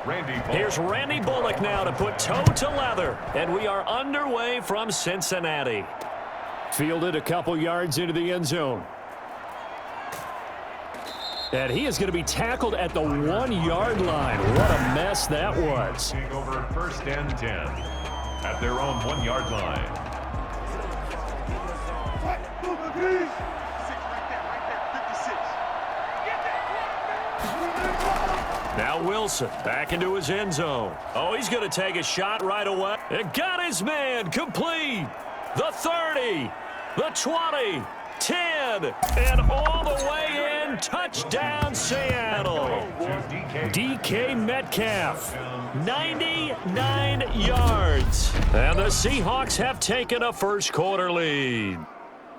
Here's Randy Bullock now to put toe to leather. And we are underway from Cincinnati. Fielded a couple yards into the end zone. And he is going to be tackled at the 1-yard line. What a mess that was. Over 1st and 10 at their own 1-yard line. Now Wilson back into his end zone. Oh, he's going to take a shot right away. It got his man complete. The 30, the 20, 10, and all the way in. Touchdown, Seattle. DK Metcalf, 99 yards. And the Seahawks have taken a first-quarter lead.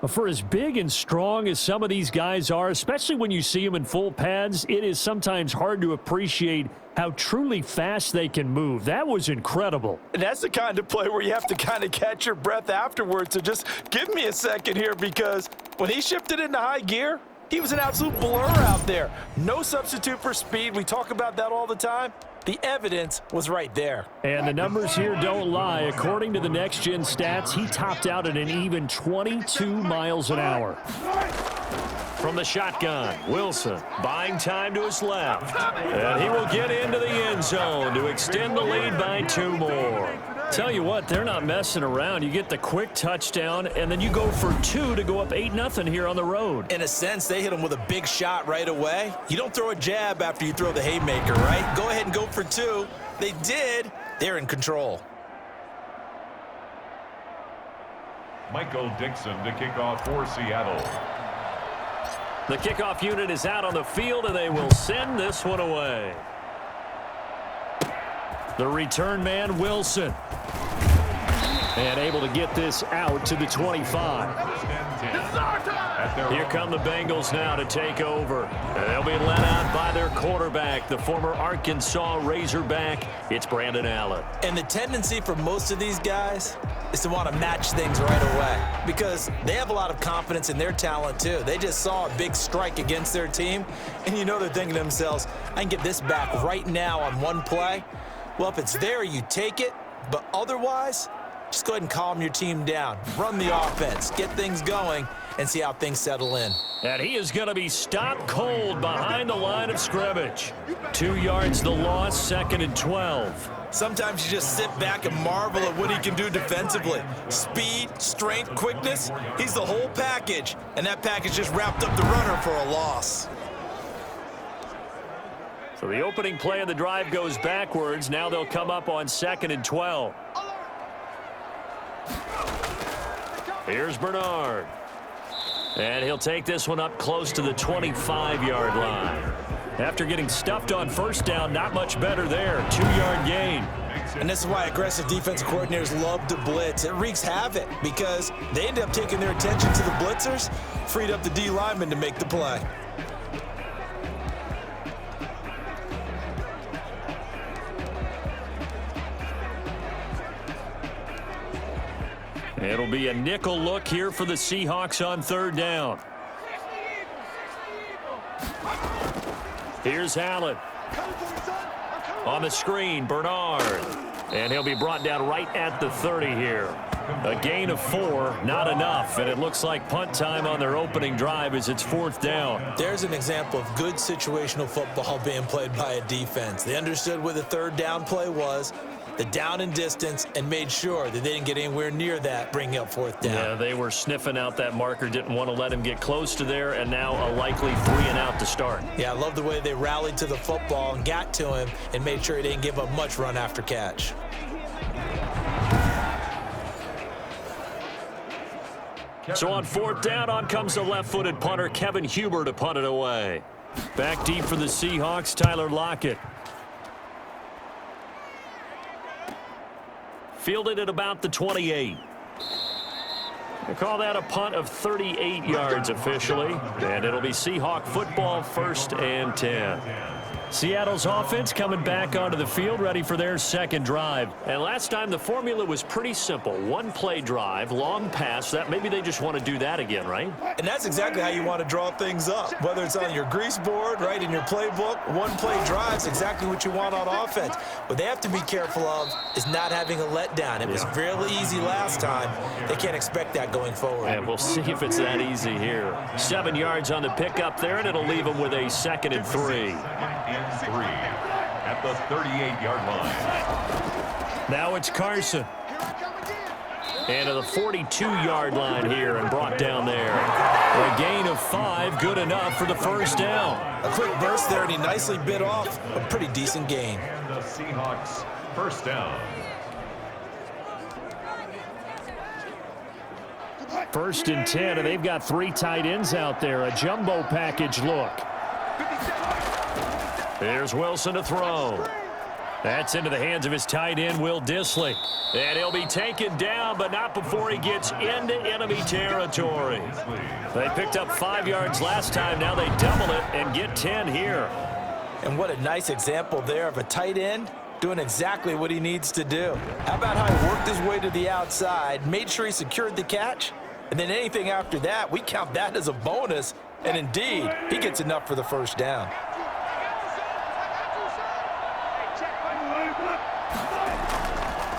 For as big and strong as some of these guys are, especially when you see them in full pads, it is sometimes hard to appreciate how truly fast they can move. That was incredible. And that's the kind of play where you have to kind of catch your breath afterwards. So just give me a second here, because when he shifted into high gear, he was an absolute blur out there. No substitute for speed. We talk about that all the time. The evidence was right there. And the numbers here don't lie. According to the next-gen stats, he topped out at an even 22 miles an hour. From the shotgun, Wilson buying time to his left. And he will get into the end zone to extend the lead by 2 more. Tell you what, they're not messing around. You get the quick touchdown, and then you go for 2 to go up 8-0 here on the road. In a sense, they hit him with a big shot right away. You don't throw a jab after you throw the haymaker, right? Go ahead and go for 2. They did. They're in control. Michael Dixon to kick off for Seattle. The kickoff unit is out on the field, and they will send this one away. The return man, Wilson. And able to get this out to the 25. Here come the Bengals now to take over. And they'll be led out by their quarterback, the former Arkansas Razorback. It's Brandon Allen. And the tendency for most of these guys is to want to match things right away, because they have a lot of confidence in their talent too. They just saw a big strike against their team, and you know they're thinking to themselves, I can get this back right now on one play. Well, if it's there, you take it, but otherwise, just go ahead and calm your team down. Run the offense, get things going, and see how things settle in. And he is going to be stopped cold behind the line of scrimmage. 2 yards the loss, 2nd and 12. Sometimes you just sit back and marvel at what he can do defensively. Speed, strength, quickness, he's the whole package. And that package just wrapped up the runner for a loss. So the opening play of the drive goes backwards. Now they'll come up on 2nd and 12. Here's Bernard. And he'll take this one up close to the 25-yard line. After getting stuffed on first down, not much better there. 2-yard gain. And this is why aggressive defensive coordinators love to blitz. It wreaks havoc because they end up taking their attention to the blitzers, freed up the D lineman to make the play. It'll be a nickel look here for the Seahawks on 3rd down. Here's Allen. On the screen, Bernard. And he'll be brought down right at the 30 here. A gain of 4, not enough. And it looks like punt time on their opening drive as it's 4th down. There's an example of good situational football being played by a defense. They understood what the 3rd down play was, the down and distance, and made sure that they didn't get anywhere near that, bringing up 4th down. Yeah, they were sniffing out that marker, didn't want to let him get close to there, and now a likely 3-and-out to start. Yeah, I love the way they rallied to the football and got to him and made sure he didn't give up much run after catch. So on 4th down, on comes the left-footed punter, Kevin Huber, to punt it away. Back deep for the Seahawks, Tyler Lockett. Fielded at about the 28. They call that a punt of 38 yards officially. And it'll be Seahawk football, 1st and 10. Seattle's offense coming back onto the field, ready for their second drive. And last time the formula was pretty simple. One play drive, long pass. That maybe they just want to do that again, right? And that's exactly how you want to draw things up. Whether it's on your grease board, right, in your playbook, one play drive is exactly what you want on offense. What they have to be careful of is not having a letdown. It was fairly easy last time. They can't expect that going forward. And we'll see if it's that easy here. 7 yards on the pickup there, and it'll leave them with a 2nd and 3. And 3 at the 38-yard line. Now it's Carson. And to the 42-yard line here and brought down there. A gain of 5, good enough for the first down. A quick burst there, and he nicely bit off a pretty decent gain. And the Seahawks first down. 1st and 10, and they've got 3 tight ends out there. A jumbo package look. There's Wilson to throw. That's into the hands of his tight end, Will Dissly. And he'll be taken down, but not before he gets into enemy territory. They picked up 5 yards last time. Now they double it and get 10 here. And what a nice example there of a tight end doing exactly what he needs to do. How about how he worked his way to the outside, made sure he secured the catch, and then anything after that, we count that as a bonus. And indeed, he gets enough for the first down.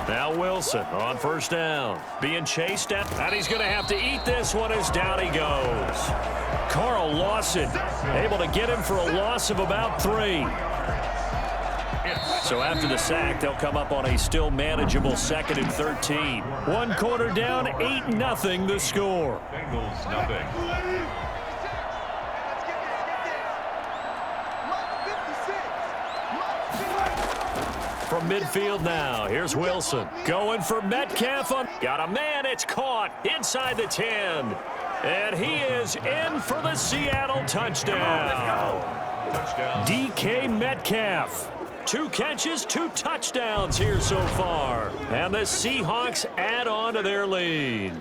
Now Wilson on first down. Being chased at, and he's going to have to eat this one as down he goes. Carl Lawson able to get him for a loss of about 3. So after the sack, they'll come up on a still manageable 2nd and 13. 1 quarter down, 8-0 the score. Bengals nothing. From midfield now, here's Wilson. Going for Metcalf. Got a man, it's caught inside the 10. And he is in for the Seattle touchdown. DK Metcalf. 2 catches, 2 touchdowns here so far. And the Seahawks add on to their lead.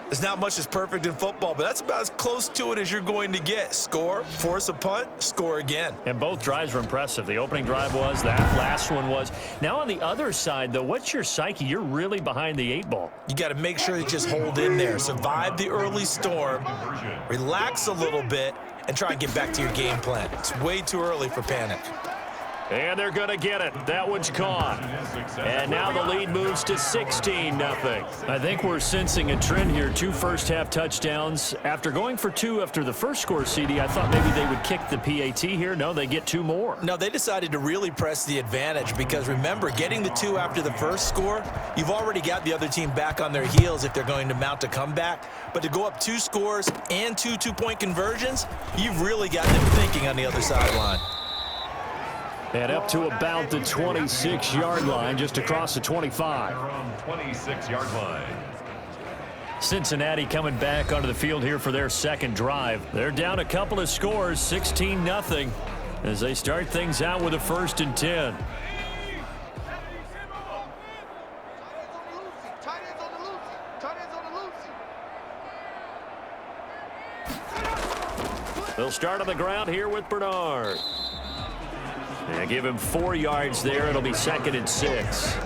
There's not much that's perfect in football, but that's about as close to it as you're going to get. Score, force a punt, score again. And both drives were impressive. The opening drive was, that last one was. Now on the other side, though, what's your psyche? You're really behind the 8 ball. You got to make sure you just hold in there. Survive the early storm, relax a little bit, and try and get back to your game plan. It's way too early for panic. And they're going to get it. That one's caught. And now the lead moves to 16-0. I think we're sensing a trend here. 2 first-half touchdowns. After going for 2 after the first score, CD, I thought maybe they would kick the PAT here. No, they get 2 more. No, they decided to really press the advantage because, remember, getting the 2 after the first score, you've already got the other team back on their heels if they're going to mount a comeback. But to go up 2 scores and 2 two-point conversions, you've really got them thinking on the other sideline. And up to about the 26-yard line, just across the 25. 26-yard line. Cincinnati coming back onto the field here for their second drive. They're down a couple of scores, 16-0, as they start things out with a 1st and 10. They'll start on the ground here with Bernard. And give him 4 yards there. It'll be 2nd and 6.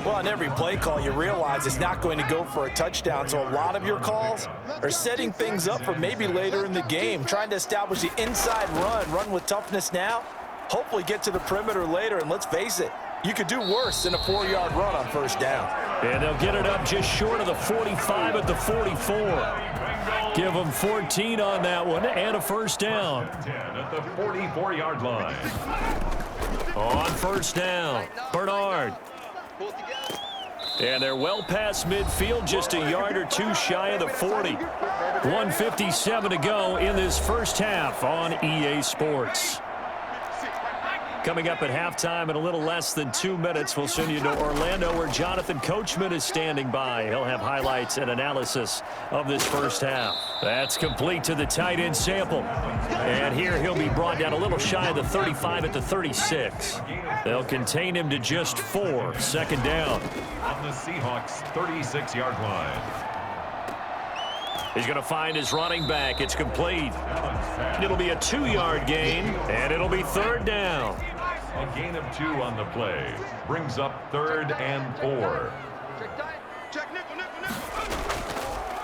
Well, on every play call, you realize it's not going to go for a touchdown. So a lot of your calls are setting things up for maybe later in the game, trying to establish the inside run with toughness now, hopefully get to the perimeter later. And let's face it, you could do worse than a 4-yard run on first down. And they'll get it up just short of the 45 at the 44. Give them 14 on that one and a first down. 10 at the 44-yard line. On first down, Bernard. And they're well past midfield, just a yard or 2 shy of the 40. 1:57 to go in this first half on EA Sports. Coming up at halftime in a little less than 2 minutes, we'll send you to Orlando where Jonathan Coachman is standing by. He'll have highlights and analysis of this first half. That's complete to the tight end sample. And here he'll be brought down a little shy of the 35 at the 36. They'll contain him to just 4. 2nd down. On the Seahawks 36-yard line. He's going to find his running back. It's complete. It'll be a 2-yard gain, and it'll be 3rd down. A gain of 2 on the play. Brings up 3rd and 4.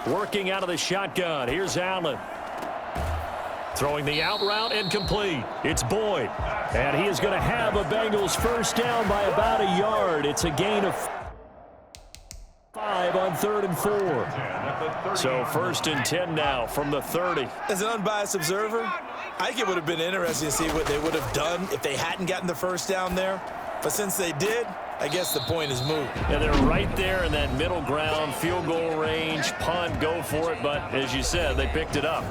Working out of the shotgun. Here's Allen. Throwing the out route and complete. It's Boyd. And he is going to have a Bengals first down by about a yard. It's a gain of 5 on 3rd and 4. So 1st and 10 now from the 30. As an unbiased observer, I think it would have been interesting to see what they would have done if they hadn't gotten the first down there. But since they did, I guess the point is moot. And they're right there in that middle ground, field goal range, punt, go for it. But as you said, they picked it up.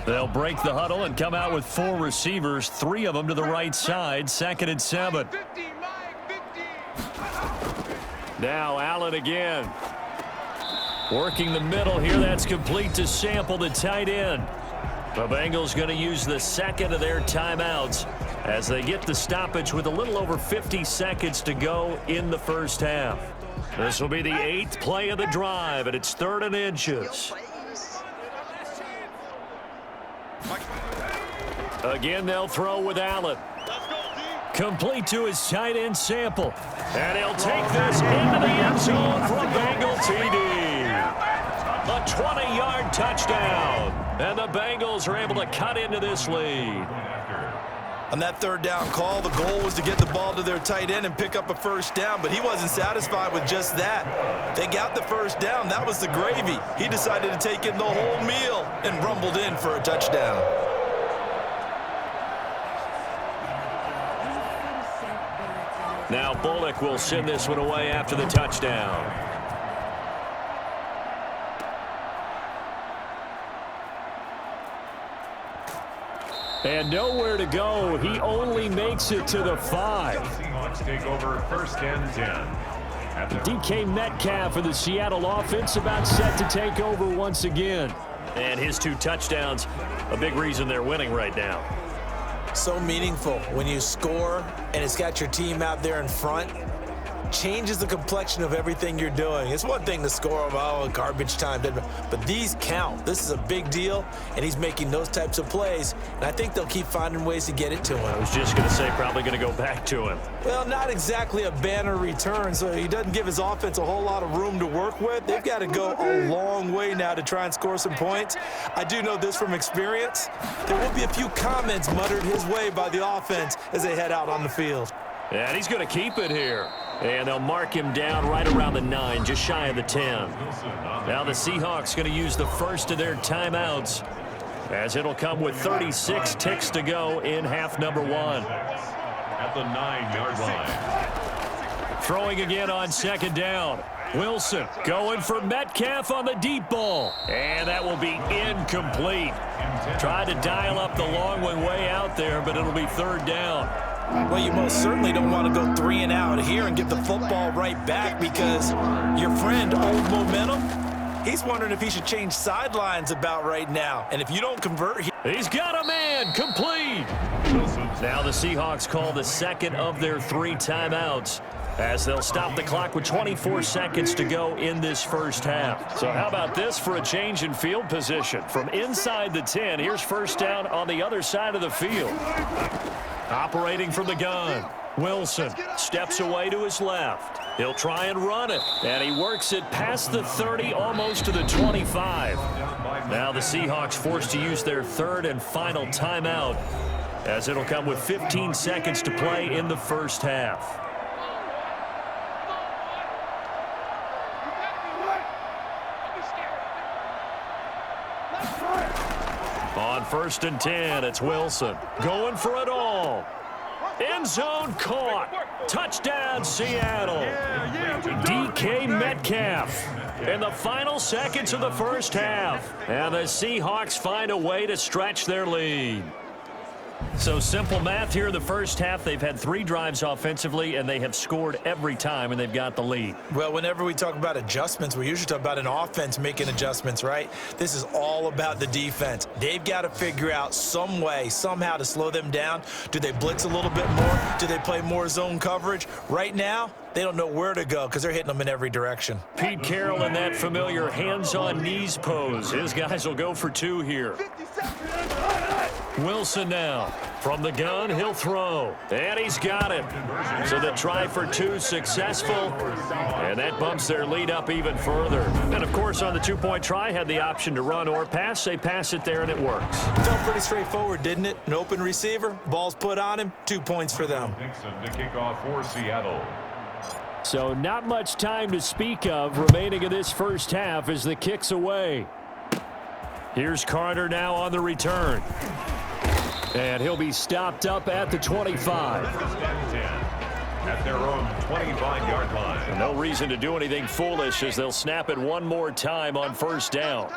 They'll break the huddle and come out with 4 receivers, 3 of them to the right side, 2nd and 7. Now Allen again. Working the middle here. That's complete to Sample, the tight end. The Bengals going to use the 2nd of their timeouts as they get the stoppage with a little over 50 seconds to go in the first half. This will be the 8th play of the drive, and it's 3rd and inches. Again, they'll throw with Allen. Complete to his tight end Sample. And he'll take this into the end zone for a Bengal TD. A 20-yard touchdown. And the Bengals are able to cut into this lead. On that 3rd down call, the goal was to get the ball to their tight end and pick up a first down, but he wasn't satisfied with just that. They got the first down. That was the gravy. He decided to take in the whole meal and rumbled in for a touchdown. Now Bullock will send this one away after the touchdown. And nowhere to go. He only makes it to the 5. Seahawks take over 1st and 10. DK Metcalf for the Seattle offense about set to take over once again. And his 2 touchdowns, a big reason they're winning right now. So meaningful when you score and it's got your team out there in front. Changes the complexion of everything you're doing. It's one thing to score, garbage time, but these count. This is a big deal, and he's making those types of plays, and I think they'll keep finding ways to get it to him. I was just going to say probably going to go back to him. Well, not exactly a banner return, so he doesn't give his offense a whole lot of room to work with. They've got to go a long way now to try and score some points. I do know this from experience. There will be a few comments muttered his way by the offense as they head out on the field. And he's going to keep it here. And they'll mark him down right around the 9, just shy of the 10. Now the Seahawks going to use the first of their timeouts as it'll come with 36 ticks to go in half number 1. At the 9-yard line. Throwing again on 2nd down. Wilson going for Metcalf on the deep ball. And that will be incomplete. Tried to dial up the long one way out there, but it'll be 3rd down. Well, you most certainly don't want to go 3 and out here and get the football right back because your friend, Old Momentum, he's wondering if he should change sidelines about right now. And if you don't convert, he's got a man complete. Now the Seahawks call the 2nd of their 3 timeouts as they'll stop the clock with 24 seconds to go in this first half. So how about this for a change in field position? From inside the 10, here's first down on the other side of the field. Operating from the gun, Wilson steps away to his left. He'll try and run it, and he works it past the 30, almost to the 25. Now the Seahawks forced to use their 3rd and final timeout as it'll come with 15 seconds to play in the first half. On 1st and 10, it's Wilson going for it all. End zone caught. Touchdown, Seattle. DK Metcalf in the final seconds of the first half. And the Seahawks find a way to stretch their lead. So simple math here in the first half. They've had 3 drives offensively, and they have scored every time, and they've got the lead. Well, whenever we talk about adjustments, we usually talk about an offense making adjustments, right? This is all about the defense. They've got to figure out some way, somehow to slow them down. Do they blitz a little bit more? Do they play more zone coverage? Right now, they don't know where to go because they're hitting them in every direction. Pete Carroll in that familiar hands-on knees pose. His guys will go for 2 here. Wilson now. From the gun, he'll throw. And he's got it. So the try for two successful. And that bumps their lead up even further. And, of course, on the two-point try, had the option to run or pass. They pass it there, and it works. Felt pretty straightforward, didn't it? An open receiver, ball's put on him, 2 points for them. Dixon to kick off for Seattle. So not much time to speak of remaining in this first half as the kick's away. Here's Carter now on the return. And he'll be stopped up at the 25. At their own 25-yard line. No reason to do anything foolish as they'll snap it one more time on first down.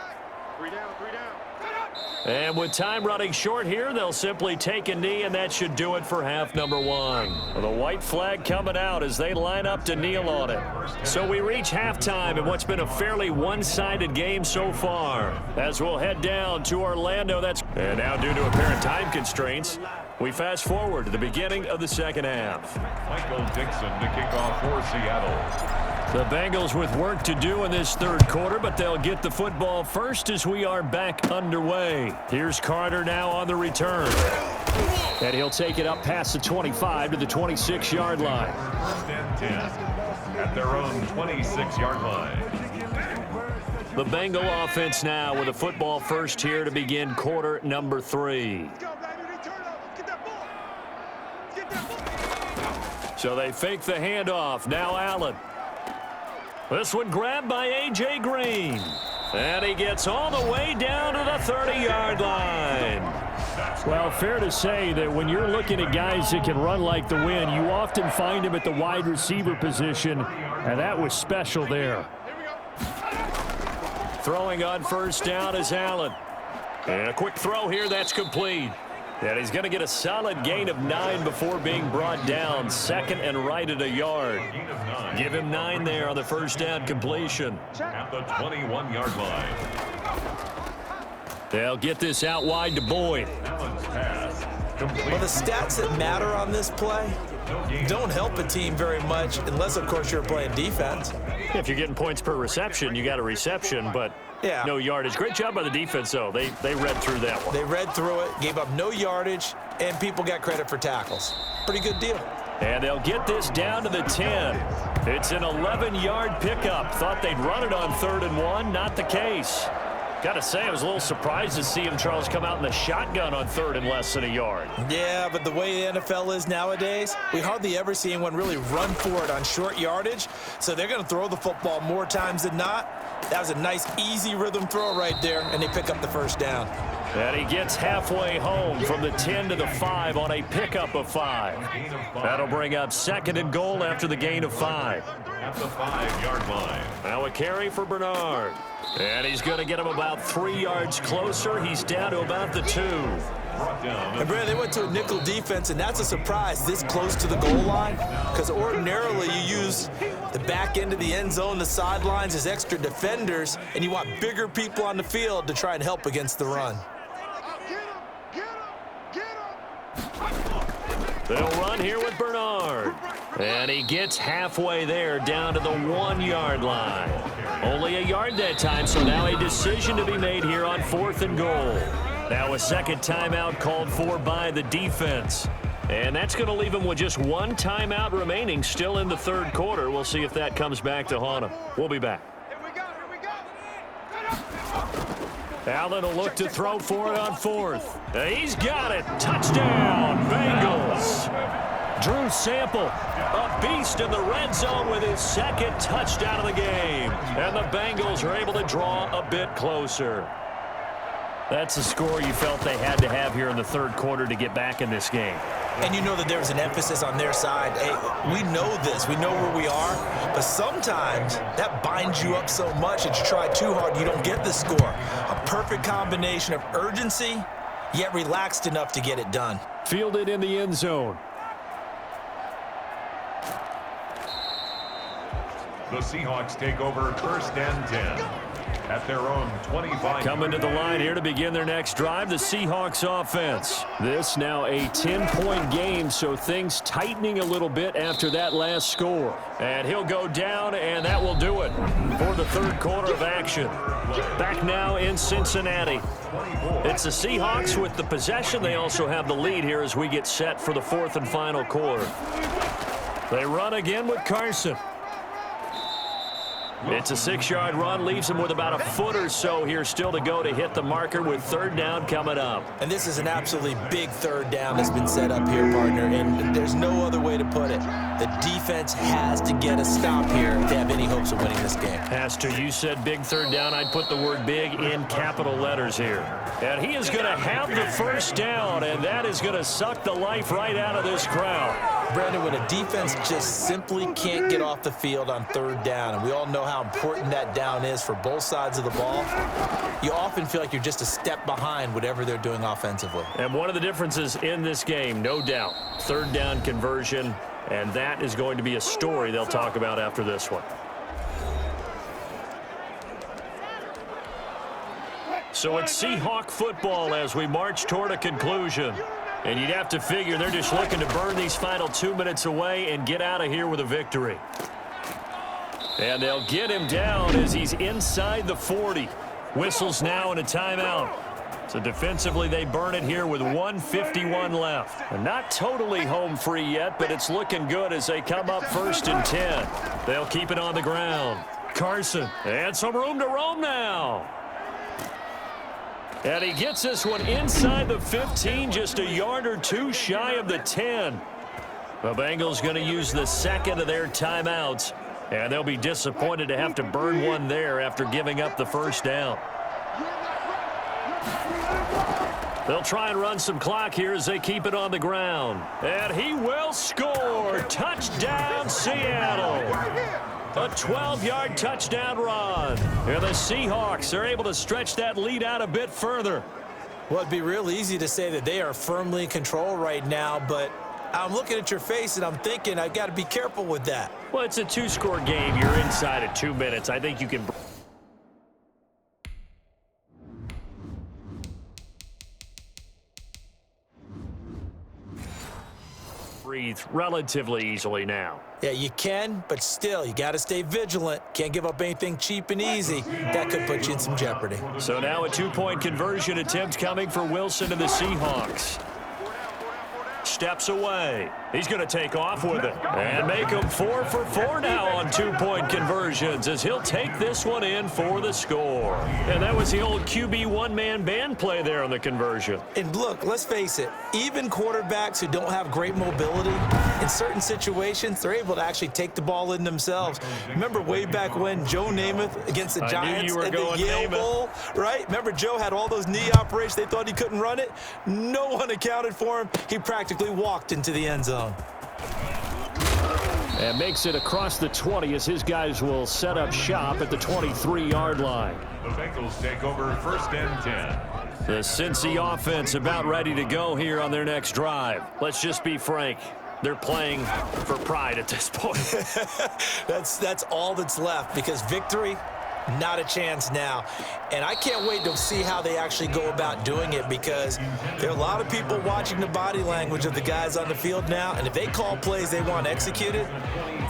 And with time running short here, they'll simply take a knee, and that should do it for half number one. The white flag coming out as they line up to kneel on it. So we reach halftime in what's been a fairly one-sided game so far. As we'll head down to Orlando, and now due to apparent time constraints, we fast forward to the beginning of the second half. Michael Dixon to kick off for Seattle. The Bengals with work to do in this third quarter, but they'll get the football first as we are back underway. Here's Carter now on the return. And he'll take it up past the 25 to the 26-yard line. First and 10 at their own 26-yard line. The Bengal offense now with a football first here to begin quarter number 3. So they fake the handoff. Now Allen. This one grabbed by A.J. Green. And he gets all the way down to the 30-yard line. Well, fair to say that when you're looking at guys that can run like the wind, you often find them at the wide receiver position, and that was special there. Throwing on first down is Allen. And a quick throw here, that's complete. And he's going to get a solid gain of 9 before being brought down. Second and right at a yard. Give him 9 there on the first down completion. At the 21-yard line. They'll get this out wide to Boyd. Allen's pass. Complete. Well, the stats that matter on this play don't help a team very much unless, of course, you're playing defense. If you're getting points per reception, you got a reception, but yeah, no yardage. Great job by the defense, though. They read through that one. They read through it, gave up no yardage, and people got credit for tackles. Pretty good deal. And they'll get this down to the 10. It's an 11-yard pickup. Thought they'd run it on 3rd and 1. Not the case. Got to say, I was a little surprised to see him, Charles, come out in the shotgun on 3rd and less than a yard. Yeah, but the way the NFL is nowadays, we hardly ever see anyone really run for it on short yardage. So they're going to throw the football more times than not. That was a nice, easy rhythm throw right there, and they pick up the first down. And he gets halfway home from the 10 to the 5 on a pickup of 5. That'll bring up 2nd and goal after the gain of 5. At the 5-yard line. Now a carry for Bernard. And he's going to get him about 3 yards closer. He's down to about the 2. And Brad, they went to a nickel defense, and that's a surprise this close to the goal line, because ordinarily you use the back end of the end zone, the sidelines as extra defenders, and you want bigger people on the field to try and help against the run. They'll run here with Bernard. And he gets halfway there down to the 1-yard line. Only a yard that time, so now a decision to be made here on 4th and goal. Now a second timeout called for by the defense. And that's going to leave him with just 1 timeout remaining still in the third quarter. We'll see if that comes back to haunt him. We'll be back. Allen will look to throw for it on 4th. He's got it. Touchdown, Bengals. Drew Sample, a beast in the red zone with his 2nd touchdown of the game. And the Bengals are able to draw a bit closer. That's the score you felt they had to have here in the third quarter to get back in this game. And you know that there's an emphasis on their side. Hey, we know this. We know where we are. But sometimes that binds you up so much that you try too hard, you don't get the score. A perfect combination of urgency, yet relaxed enough to get it done. Fielded in the end zone. The Seahawks take over 1st and 10. At their own 25. Coming to the line here to begin their next drive, the Seahawks offense. This now a 10-point game, so things tightening a little bit after that last score. And he'll go down, and that will do it for the third quarter of action. Back now in Cincinnati. It's the Seahawks with the possession. They also have the lead here as we get set for the fourth and final quarter. They run again with Carson. It's a 6-yard run, leaves him with about a foot or so here still to go to hit the marker with third down coming up. And this is an absolutely big third down that's been set up here, partner, and there's no other way to put it. The defense has to get a stop here to have any hopes of winning this game. Has to. You said big third down. I'd put the word big in capital letters here. And he is going to have the first down, and that is going to suck the life right out of this crowd. Brandon, when a defense just simply can't get off the field on third down, and we all know how important that down is for both sides of the ball, you often feel like you're just a step behind whatever they're doing offensively. And one of the differences in this game, no doubt, third down conversion, and that is going to be a story they'll talk about after this one. So it's Seahawk football as we march toward a conclusion. And you'd have to figure they're just looking to burn these final 2 minutes away and get out of here with a victory. And they'll get him down as he's inside the 40. Whistles now and a timeout. So defensively, they burn it here with 1:51 left. And not totally home free yet, but it's looking good as they come up 1st and 10. They'll keep it on the ground. Carson, and some room to roam now. And he gets this one inside the 15, just a yard or two shy of the 10. The Bengals going to use the second of their timeouts, and they'll be disappointed to have to burn one there after giving up the first down. They'll try and run some clock here as they keep it on the ground. And he will score. Touchdown, Seattle. A 12-yard touchdown run. And the Seahawks are able to stretch that lead out a bit further. Well, it'd be real easy to say that they are firmly in control right now, but I'm looking at your face and I'm thinking I've got to be careful with that. Well, it's a 2-score game. You're inside of 2 minutes. I think you can breathe relatively easily now. Yeah, you can, but still, you got to stay vigilant. Can't give up anything cheap and easy. That could put you in some jeopardy. So now a 2-point conversion attempt coming for Wilson and the Seahawks. Steps away. He's going to take off with it and make him 4 for 4 now on 2-point conversions as he'll take this one in for the score. And that was the old QB one-man band play there on the conversion. And look, let's face it, even quarterbacks who don't have great mobility, in certain situations, they're able to actually take the ball in themselves. Remember way back when Joe Namath against the Giants at the Yale Bowl, right? Remember Joe had all those knee operations. They thought he couldn't run it. No one accounted for him. He practically walked into the end zone. And makes it across the 20 as his guys will set up shop at the 23-yard line. The Bengals take over 1st and 10. The Cincy offense about ready to go here on their next drive. Let's just be frank. They're playing for pride at this point. That's all that's left because victory, not a chance now. And I can't wait to see how they actually go about doing it because there are a lot of people watching the body language of the guys on the field now. And if they call plays they want executed,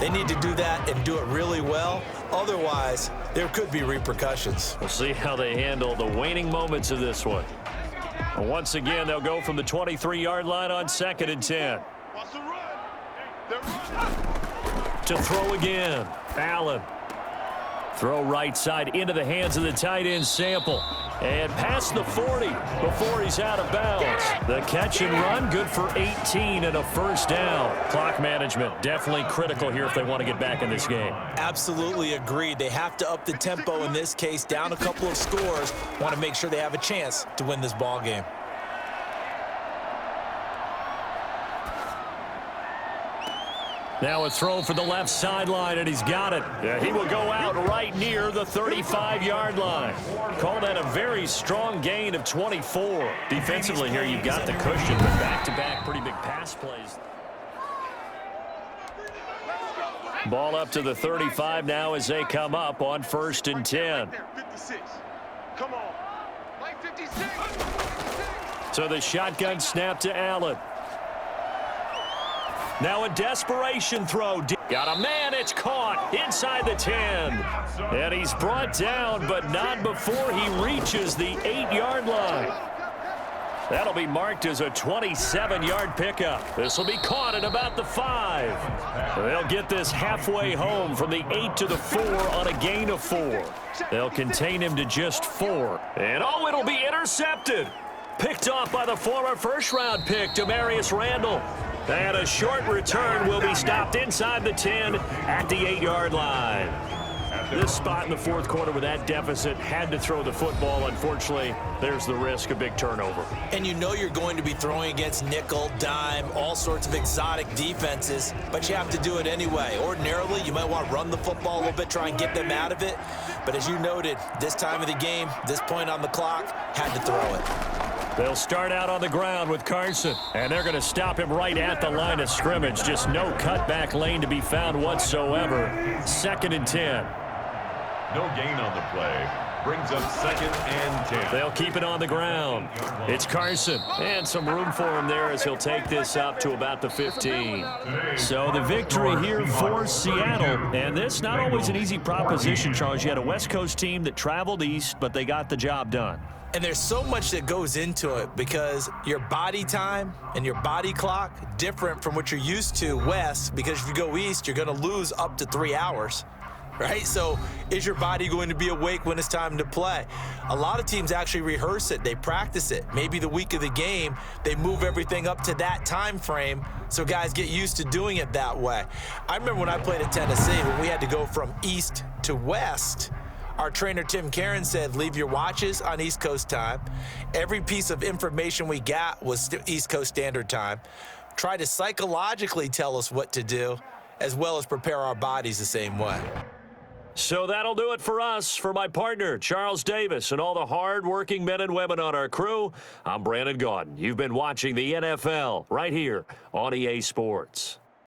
they need to do that and do it really well. Otherwise, there could be repercussions. We'll see how they handle the waning moments of this one. And once again, they'll go from the 23-yard line on 2nd and 10. To throw again. Allen. Throw right side into the hands of the tight end Sample. And past the 40 before he's out of bounds. The catch and run, good for 18 and a first down. Clock management definitely critical here if they want to get back in this game. Absolutely agreed. They have to up the tempo in this case, down a couple of scores. Want to make sure they have a chance to win this ball game. Now a throw for the left sideline, and he's got it. Yeah, he will go out right near the 35-yard line. Call that a very strong gain of 24. Defensively here, you've got the cushion, but back-to-back pretty big pass plays. Ball up to the 35 now as they come up on 1st and 10. Come on. Like 56. So the shotgun snap to Allen. Now a desperation throw. Got a man, it's caught inside the 10. And he's brought down, but not before he reaches the 8-yard line. That'll be marked as a 27-yard pickup. This will be caught at about the 5. They'll get this halfway home from the 8 to the 4 on a gain of 4. They'll contain him to just 4. And oh, it'll be intercepted. Picked off by the former first-round pick, Demarius Randall. And a short return will be stopped inside the 10 at the 8-yard line. This spot in the fourth quarter with that deficit had to throw the football. Unfortunately, there's the risk of big turnover. And you know you're going to be throwing against nickel, dime, all sorts of exotic defenses, but you have to do it anyway. Ordinarily, you might want to run the football a little bit, try and get them out of it. But as you noted, this time of the game, this point on the clock, had to throw it. They'll start out on the ground with Carson, and they're going to stop him right at the line of scrimmage. Just no cutback lane to be found whatsoever. 2nd and 10. No gain on the play. Brings up 2nd and 10. They'll keep it on the ground. It's Carson, and some room for him there as he'll take this up to about the 15. So the victory here for Seattle, and this not always an easy proposition, Charles. You had a West Coast team that traveled east, but they got the job done. And there's so much that goes into it because your body time and your body clock different from what you're used to west, because if you go east, you're going to lose up to 3 hours. Right? So is your body going to be awake when it's time to play? A lot of teams actually rehearse it. They practice it. Maybe the week of the game, they move everything up to that time frame so guys get used to doing it that way. I remember when I played at Tennessee, when we had to go from east to west, our trainer, Tim Karen, said, leave your watches on East Coast time. Every piece of information we got was East Coast Standard Time. Try to psychologically tell us what to do, as well as prepare our bodies the same way. So that'll do it for us. For my partner, Charles Davis, and all the hard-working men and women on our crew, I'm Brandon Gaudin. You've been watching the NFL right here on EA Sports.